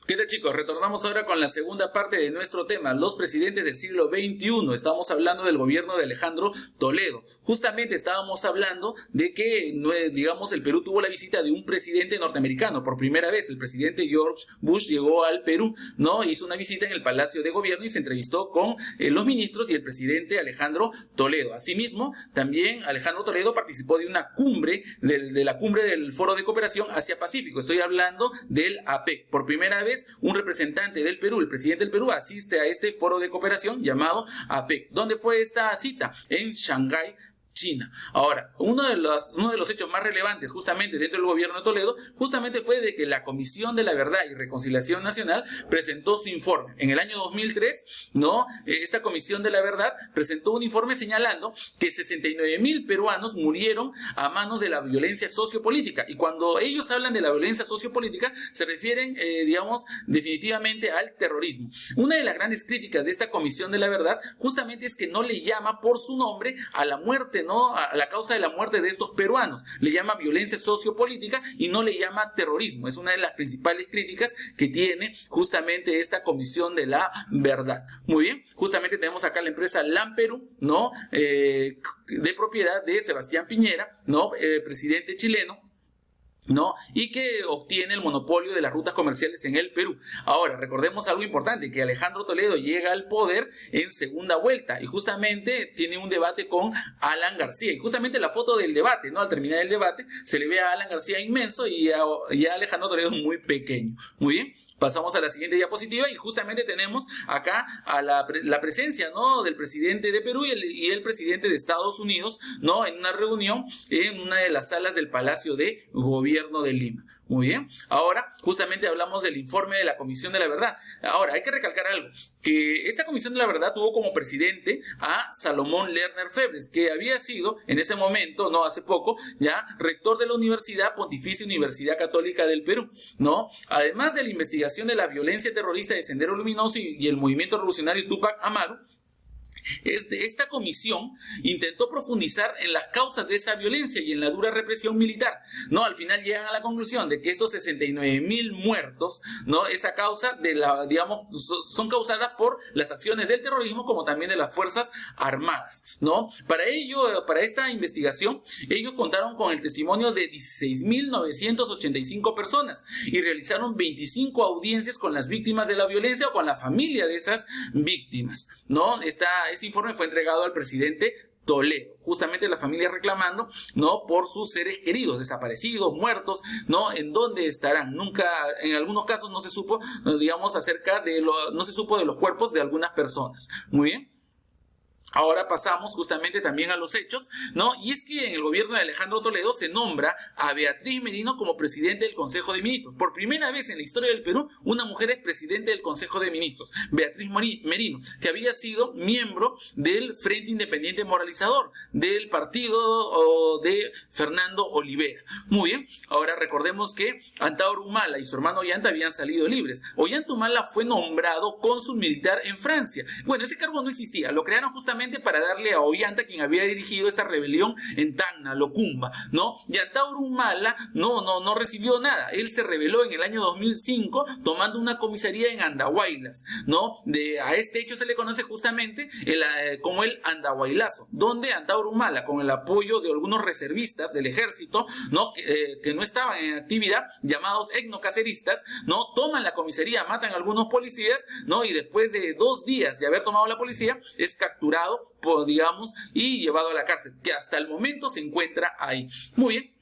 ¿Qué tal, chicos? Retornamos ahora con la segunda parte de nuestro tema, los presidentes del siglo XXI. Estamos hablando del gobierno de Alejandro Toledo. Justamente estábamos hablando de que, digamos, el Perú tuvo la visita de un presidente norteamericano. Por primera vez, el presidente George Bush llegó al Perú, ¿no? Hizo una visita en el Palacio de Gobierno y se entrevistó con los ministros y el presidente Alejandro Toledo. Asimismo, también Alejandro Toledo participó de una cumbre, de la cumbre del Foro de Cooperación Asia-Pacífico. Estoy hablando del APEC. Por primera vez, un representante del Perú, el presidente del Perú, asiste a este foro de cooperación llamado APEC. ¿Dónde fue esta cita? En Shanghái, China. Ahora, uno de los hechos más relevantes justamente dentro del gobierno de Toledo, justamente fue de que la Comisión de la Verdad y Reconciliación Nacional presentó su informe. En el año 2003, ¿no? Esta Comisión de la Verdad presentó un informe señalando que 69,000 peruanos murieron a manos de la violencia sociopolítica. Y cuando ellos hablan de la violencia sociopolítica, se refieren, digamos, definitivamente al terrorismo. Una de las grandes críticas de esta Comisión de la Verdad justamente es que no le llama por su nombre a la muerte, ¿no? A la causa de la muerte de estos peruanos. Le llama violencia sociopolítica y no le llama terrorismo. Es una de las principales críticas que tiene justamente esta Comisión de la Verdad. Muy bien, justamente tenemos acá la empresa LAM Perú, ¿no? De propiedad de Sebastián Piñera, ¿no? Presidente chileno, ¿no? Y que obtiene el monopolio de las rutas comerciales en el Perú. Ahora, recordemos algo importante, que Alejandro Toledo llega al poder en segunda vuelta y justamente tiene un debate con Alan García. Y justamente la foto del debate, ¿no? Al terminar el debate, se le ve a Alan García inmenso y a Alejandro Toledo muy pequeño. Muy bien, pasamos a la siguiente diapositiva y justamente tenemos acá a la presencia, ¿no? Del presidente de Perú y el presidente de Estados Unidos, ¿no? En una reunión en una de las salas del Palacio de Gobierno de Lima. Muy bien. Ahora, justamente hablamos del informe de la Comisión de la Verdad. Ahora, hay que recalcar algo, que esta Comisión de la Verdad tuvo como presidente a Salomón Lerner Febres, que había sido, en ese momento, no hace poco, ya, rector de la Universidad Pontificia Universidad Católica del Perú, ¿no? Además de la investigación de la violencia terrorista de Sendero Luminoso y el movimiento revolucionario Túpac Amaru, esta comisión intentó profundizar en las causas de esa violencia y en la dura represión militar, ¿no? Al final llegan a la conclusión de que estos 69,000 muertos, ¿no? Esa causa digamos, son causadas por las acciones del terrorismo como también de las Fuerzas Armadas, ¿no? Para ello, para esta investigación, ellos contaron con el testimonio de 16,985 personas y realizaron 25 audiencias con las víctimas de la violencia o con la familia de esas víctimas, ¿no? Este informe fue entregado al presidente Toledo, justamente la familia reclamando, ¿no? Por sus seres queridos, desaparecidos, muertos, ¿no? En dónde estarán. Nunca, en algunos casos no se supo, digamos, no se supo de los cuerpos de algunas personas. Muy bien. Ahora pasamos justamente también a los hechos, ¿no? Y es que en el gobierno de Alejandro Toledo se nombra a Beatriz Merino como presidente del Consejo de Ministros. Por primera vez en la historia del Perú, una mujer es presidente del Consejo de Ministros, Beatriz Merino, que había sido miembro del Frente Independiente Moralizador, del partido de Fernando Olivera. Muy bien, ahora recordemos que Antauro Humala y su hermano Ollanta habían salido libres. Ollanta Humala fue nombrado cónsul militar en Francia. Bueno, ese cargo no existía, lo crearon justamente para darle a Ollanta, quien había dirigido esta rebelión en Tacna, Locumba, ¿no? Y Antauro Humala no recibió nada. Él se rebeló en el año 2005 tomando una comisaría en Andahuaylas, ¿no? A este hecho se le conoce justamente como el Andahuaylazo, donde Antauro Humala, con el apoyo de algunos reservistas del ejército, ¿no? Que no estaban en actividad, llamados etnocaceristas, ¿no? Toman la comisaría, matan a algunos policías, ¿no? Y después de 2 días de haber tomado la policía, es capturado, digamos, y llevado a la cárcel, que hasta el momento se encuentra ahí. Muy bien.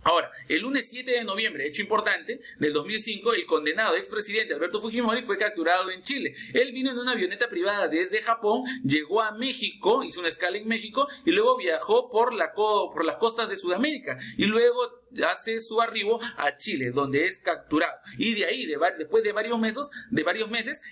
Ahora, el lunes 7 de noviembre, hecho importante, del 2005, el condenado expresidente Alberto Fujimori fue capturado en Chile. Él vino en una avioneta privada desde Japón, llegó a México, hizo una escala en México y luego viajó por las costas de Sudamérica y luego hace su arribo a Chile, donde es capturado. Y de ahí, después de varios meses,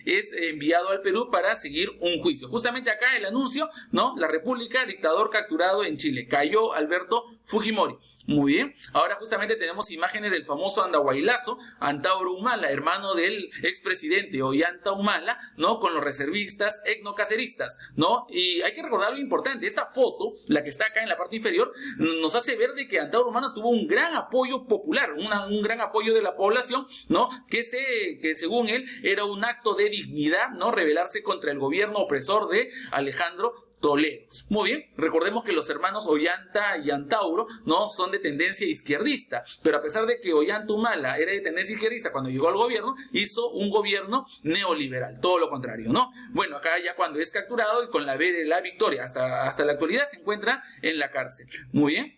es enviado al Perú para seguir un juicio. Justamente acá el anuncio, ¿no? La República, dictador capturado en Chile. Cayó Alberto Fujimori. Muy bien. Ahora justamente tenemos imágenes del famoso Andahuaylazo, Antauro Humala, hermano del expresidente Ollanta Humala, ¿no? Con los reservistas etnocaceristas, ¿no? Y hay que recordar algo importante. Esta foto, la que está acá en la parte inferior, nos hace ver de que Antauro Humala tuvo un gran gran apoyo popular, un gran apoyo de la población, ¿no? Que según él era un acto de dignidad, ¿no? Rebelarse contra el gobierno opresor de Alejandro Toledo. Muy bien, recordemos que los hermanos Ollanta y Antauro no son de tendencia izquierdista, pero a pesar de que Ollanta Humala era de tendencia izquierdista cuando llegó al gobierno, hizo un gobierno neoliberal, todo lo contrario, ¿no? Bueno, acá ya cuando es capturado y con la B de la victoria hasta la actualidad se encuentra en la cárcel. Muy bien.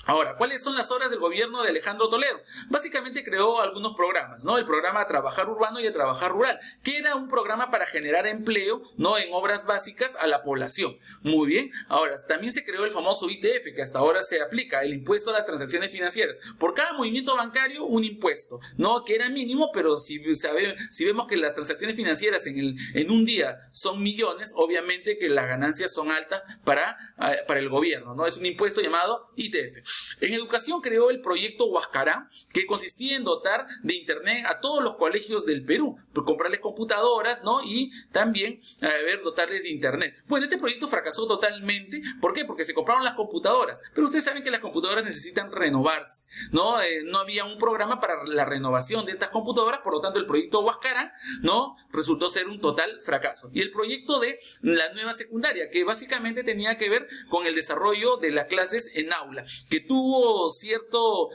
Ahora, ¿cuáles son las obras del gobierno de Alejandro Toledo? Básicamente creó algunos programas, ¿no? El programa Trabajar Urbano y el Trabajar Rural, que era un programa para generar empleo, ¿no? En obras básicas a la población. Muy bien. Ahora, también se creó el famoso ITF, que hasta ahora se aplica, el impuesto a las transacciones financieras. Por cada movimiento bancario, un impuesto, ¿no? Que era mínimo, pero si vemos que las transacciones financieras en un día son millones, obviamente que las ganancias son altas para el gobierno, ¿no? Es un impuesto llamado ITF. En educación creó el proyecto Huascará, que consistía en dotar de internet a todos los colegios del Perú, por comprarles computadoras, ¿no? Y también, dotarles de internet. Bueno, este proyecto fracasó totalmente. ¿Por qué? Porque se compraron las computadoras, pero ustedes saben que las computadoras necesitan renovarse, ¿no? No había un programa para la renovación de estas computadoras, por lo tanto el proyecto Huascará, ¿no? Resultó ser un total fracaso. Y el proyecto de la nueva secundaria, que básicamente tenía que ver con el desarrollo de las clases en aula, que tuvo cierto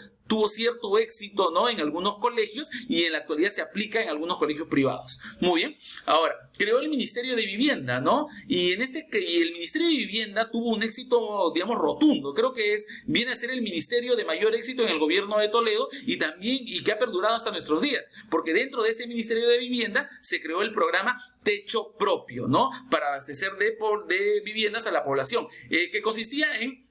éxito, ¿no? En algunos colegios y en la actualidad se aplica en algunos colegios privados. Muy bien. Ahora, creó el Ministerio de Vivienda, ¿no? Y el Ministerio de Vivienda tuvo un éxito, digamos, rotundo. Creo que viene a ser el ministerio de mayor éxito en el gobierno de Toledo y que ha perdurado hasta nuestros días. Porque dentro de este Ministerio de Vivienda se creó el programa Techo Propio, ¿no? Para abastecer de viviendas a la población, que consistía en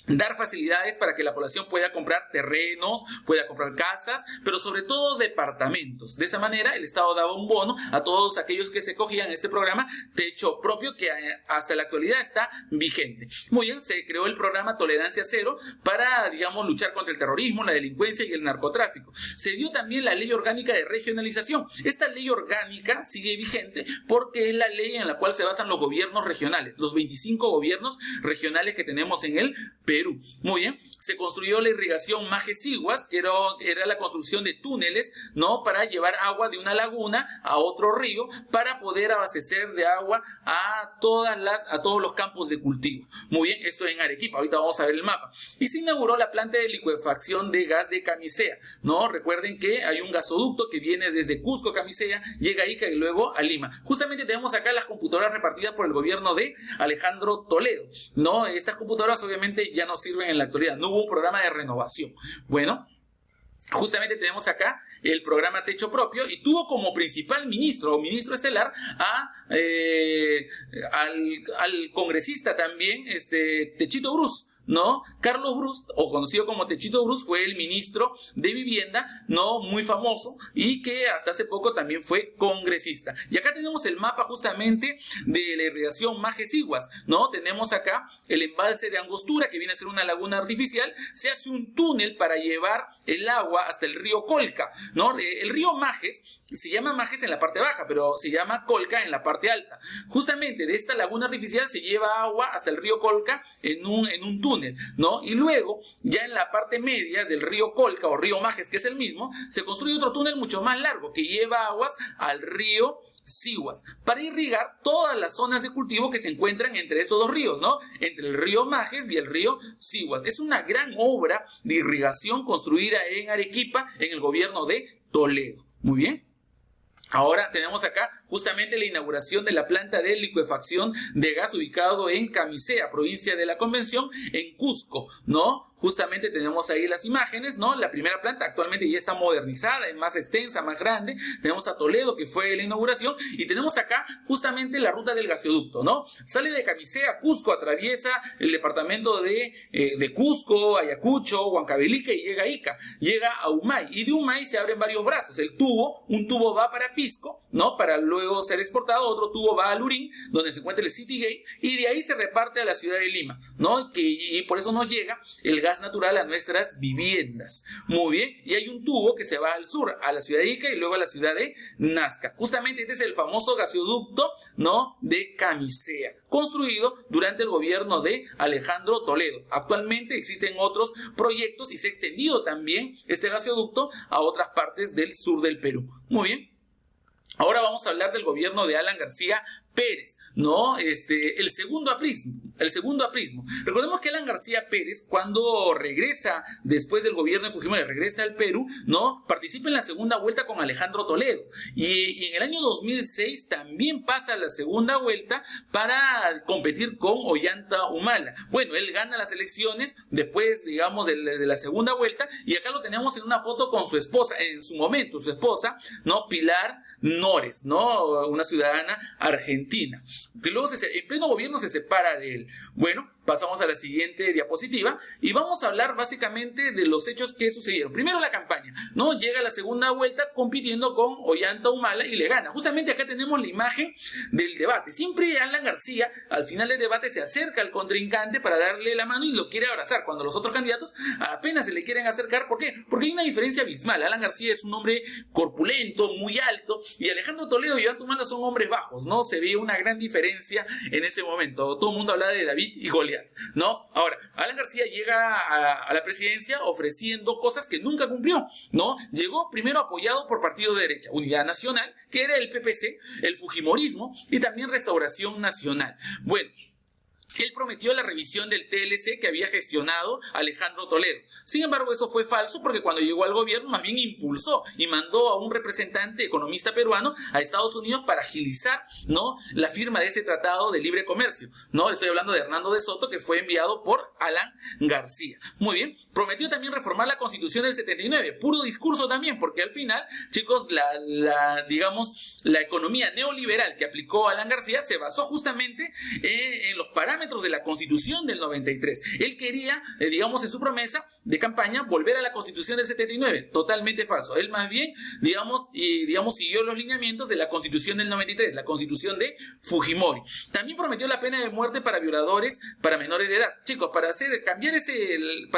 dar facilidades para que la población pueda comprar terrenos, pueda comprar casas, pero sobre todo departamentos. De esa manera el Estado daba un bono a todos aquellos que se cogían este programa Techo Propio, que hasta la actualidad está vigente. Muy bien, se creó el programa Tolerancia Cero para, digamos, luchar contra el terrorismo, la delincuencia y el narcotráfico. Se dio también la Ley Orgánica de Regionalización. Esta ley orgánica sigue vigente porque es la ley en la cual se basan los gobiernos regionales, los 25 gobiernos regionales que tenemos en el Perú. Muy bien, se construyó la irrigación Majes-Siguas, que era la construcción de túneles, ¿no? Para llevar agua de una laguna a otro río para poder abastecer de agua a todos los campos de cultivo. Muy bien, esto en Arequipa, ahorita vamos a ver el mapa. Y se inauguró la planta de licuefacción de gas de Camisea, ¿no? Recuerden que hay un gasoducto que viene desde Cusco, Camisea, llega a Ica y luego a Lima. Justamente tenemos acá las computadoras repartidas por el gobierno de Alejandro Toledo, ¿no? Estas computadoras obviamente ya no sirven en la actualidad, no hubo un programa de renovación. Bueno, justamente tenemos acá el programa Techo Propio y tuvo como principal ministro o ministro estelar al congresista también, Techito Bruce, ¿no? Carlos Bruce, o conocido como Techito Bruce, fue el ministro de Vivienda, ¿no? Muy famoso y que hasta hace poco también fue congresista. Y acá tenemos el mapa justamente de la irrigación Majes-Siguas, ¿no? Tenemos acá el embalse de Angostura, que viene a ser una laguna artificial. Se hace un túnel para llevar el agua hasta el río Colca, ¿no? El río Majes se llama Majes en la parte baja, pero se llama Colca en la parte alta. Justamente de esta laguna artificial se lleva agua hasta el río Colca en un túnel, ¿no? Y luego, ya en la parte media del río Colca o río Majes, que es el mismo, se construye otro túnel mucho más largo que lleva aguas al río Siguas para irrigar todas las zonas de cultivo que se encuentran entre estos dos ríos, ¿no? Entre el río Majes y el río Siguas. Es una gran obra de irrigación construida en Arequipa en el gobierno de Toledo. Muy bien. Ahora tenemos acá justamente la inauguración de la planta de licuefacción de gas ubicado en Camisea, provincia de la Convención, en Cusco, ¿no? Justamente tenemos ahí las imágenes, ¿no? La primera planta actualmente ya está modernizada, es más extensa, más grande. Tenemos a Toledo, que fue la inauguración, y tenemos acá justamente la ruta del gasoducto, ¿no? Sale de Camisea, Cusco, atraviesa el departamento de Cusco, Ayacucho, Huancavelica y llega a Ica. Llega a Humay, y de Humay se abren varios brazos. Un tubo va para Pisco, ¿no? Para luego ser exportado. Otro tubo va a Lurín, donde se encuentra el City Gate, y de ahí se reparte a la ciudad de Lima, ¿no? Y por eso nos llega el gas gas natural a nuestras viviendas. Muy bien, y hay un tubo que se va al sur, a la ciudad de Ica y luego a la ciudad de Nazca. Justamente este es el famoso gasoducto, ¿no?, de Camisea, construido durante el gobierno de Alejandro Toledo. Actualmente existen otros proyectos y se ha extendido también este gasoducto a otras partes del sur del Perú. Muy bien. Ahora vamos a hablar del gobierno de Alan García Pérez, ¿no? El segundo aprismo. Recordemos que Alan García Pérez, cuando regresa después del gobierno de Fujimori, regresa al Perú, ¿no?, participa en la segunda vuelta con Alejandro Toledo. Y en el año 2006 también pasa a la segunda vuelta para competir con Ollanta Humala. Bueno, él gana las elecciones después, digamos, de la segunda vuelta, y acá lo tenemos en una foto con su esposa, en su momento, su esposa, ¿no?, Pilar Nores, ¿no?, una ciudadana argentina, que luego en pleno gobierno se separa de él. Bueno, pasamos a la siguiente diapositiva y vamos a hablar básicamente de los hechos que sucedieron. Primero la campaña, ¿no? Llega a la segunda vuelta compitiendo con Ollanta Humala y le gana. Justamente acá tenemos la imagen del debate. Siempre Alan García al final del debate se acerca al contrincante para darle la mano y lo quiere abrazar, cuando los otros candidatos apenas se le quieren acercar. ¿Por qué? Porque hay una diferencia abismal. Alan García es un hombre corpulento, muy alto, y Alejandro Toledo y Ollanta Humala son hombres bajos, ¿no? Se ve una gran diferencia en ese momento. Todo el mundo habla de David y Goliat, ¿no? Ahora, Alan García llega a la presidencia ofreciendo cosas que nunca cumplió, ¿no? Llegó primero apoyado por partidos de derecha, Unidad Nacional, que era el PPC, el Fujimorismo y también Restauración Nacional. Bueno, él prometió la revisión del TLC que había gestionado Alejandro Toledo. Sin embargo, eso fue falso, porque cuando llegó al gobierno más bien impulsó y mandó a un representante economista peruano a Estados Unidos para agilizar, ¿no?, la firma de ese tratado de libre comercio, ¿no? Estoy hablando de Hernando de Soto, que fue enviado por Alan García. Muy bien. Prometió también reformar la Constitución del 79. Puro discurso también, porque al final, chicos, la economía neoliberal que aplicó Alan García se basó justamente en los parámetros de la Constitución del 93. Él quería, digamos, en su promesa de campaña, volver a la Constitución del 79. Totalmente falso. Él más bien, digamos, siguió los lineamientos de la Constitución del 93, la Constitución de Fujimori. También prometió la pena de muerte para violadores, para menores de edad. Chicos, para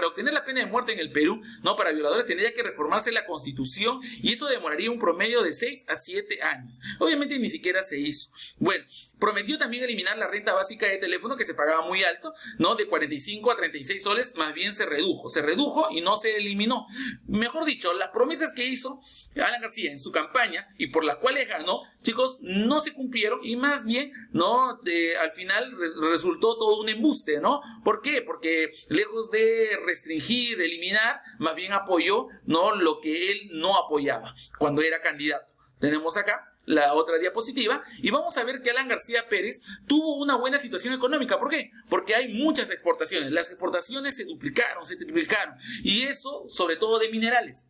obtener la pena de muerte en el Perú, no, para violadores, tendría que reformarse la Constitución, y eso demoraría un promedio de 6 a 7 años. Obviamente ni siquiera se hizo. Bueno, prometió también eliminar la renta básica de teléfono, que se pagaba muy alto, ¿no? De 45 a 36 soles, más bien se redujo y no se eliminó. Mejor dicho, las promesas que hizo Alan García en su campaña y por las cuales ganó, chicos, no se cumplieron, y más bien, ¿no?, al final resultó todo un embuste, ¿no? ¿Por qué? Porque lejos de restringir, eliminar, más bien apoyó, ¿no?, lo que él no apoyaba cuando era candidato. Tenemos acá la otra diapositiva y vamos a ver que Alan García Pérez tuvo una buena situación económica. ¿Por qué? Porque hay muchas exportaciones. Las exportaciones se duplicaron, se triplicaron, y eso sobre todo de minerales.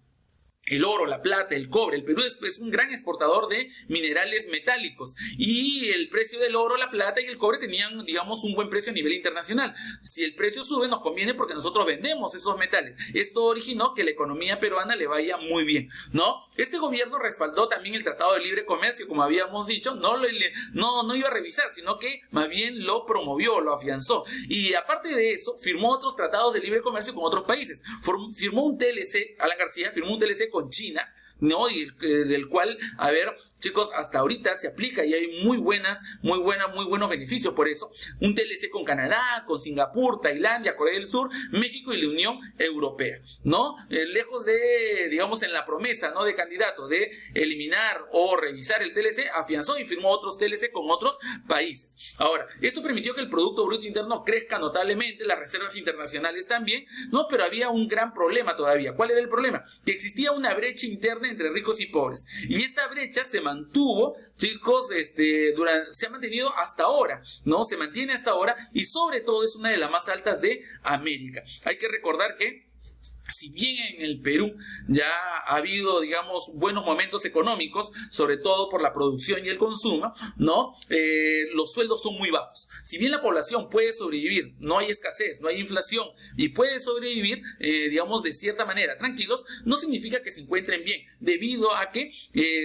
El oro, la plata, el cobre. El Perú es un gran exportador de minerales metálicos, y el precio del oro, la plata y el cobre tenían, digamos, un buen precio a nivel internacional. Si el precio sube, nos conviene porque nosotros vendemos esos metales. Esto originó que la economía peruana le vaya muy bien, ¿no? Este gobierno respaldó también el Tratado de Libre Comercio, como habíamos dicho. No iba a revisar, sino que más bien lo promovió, lo afianzó. Y aparte de eso, firmó otros tratados de libre comercio con otros países. Firmó un TLC, Alan García firmó un TLC con China, ¿no? Y del cual, a ver, chicos, hasta ahorita se aplica y hay muy buenos beneficios por eso. Un TLC con Canadá, con Singapur, Tailandia, Corea del Sur, México y la Unión Europea, ¿no? Lejos de, digamos, en la promesa, ¿no?, de candidato de eliminar o revisar el TLC, afianzó y firmó otros TLC con otros países. Ahora, esto permitió que el Producto Bruto Interno crezca notablemente, las reservas internacionales también, ¿no? Pero había un gran problema todavía. ¿Cuál era el problema? Que existía una brecha interna entre ricos y pobres, y esta brecha se mantuvo, chicos, se ha mantenido hasta ahora, ¿no? Se mantiene hasta ahora, y sobre todo es una de las más altas de América. Hay que recordar que Si bien en el Perú ya ha habido, digamos, buenos momentos económicos, sobre todo por la producción y el consumo, ¿no? Los sueldos son muy bajos. Si bien la población puede sobrevivir, no hay escasez, no hay inflación y puede sobrevivir, digamos, de cierta manera tranquilos, no significa que se encuentren bien, debido a que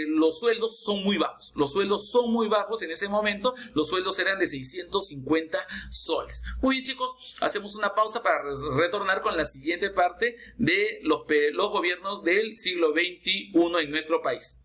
los sueldos son muy bajos. Los sueldos son muy bajos en ese momento, los sueldos eran de 650 soles. Muy bien, chicos, hacemos una pausa para retornar con la siguiente parte de los gobiernos del siglo XXI en nuestro país.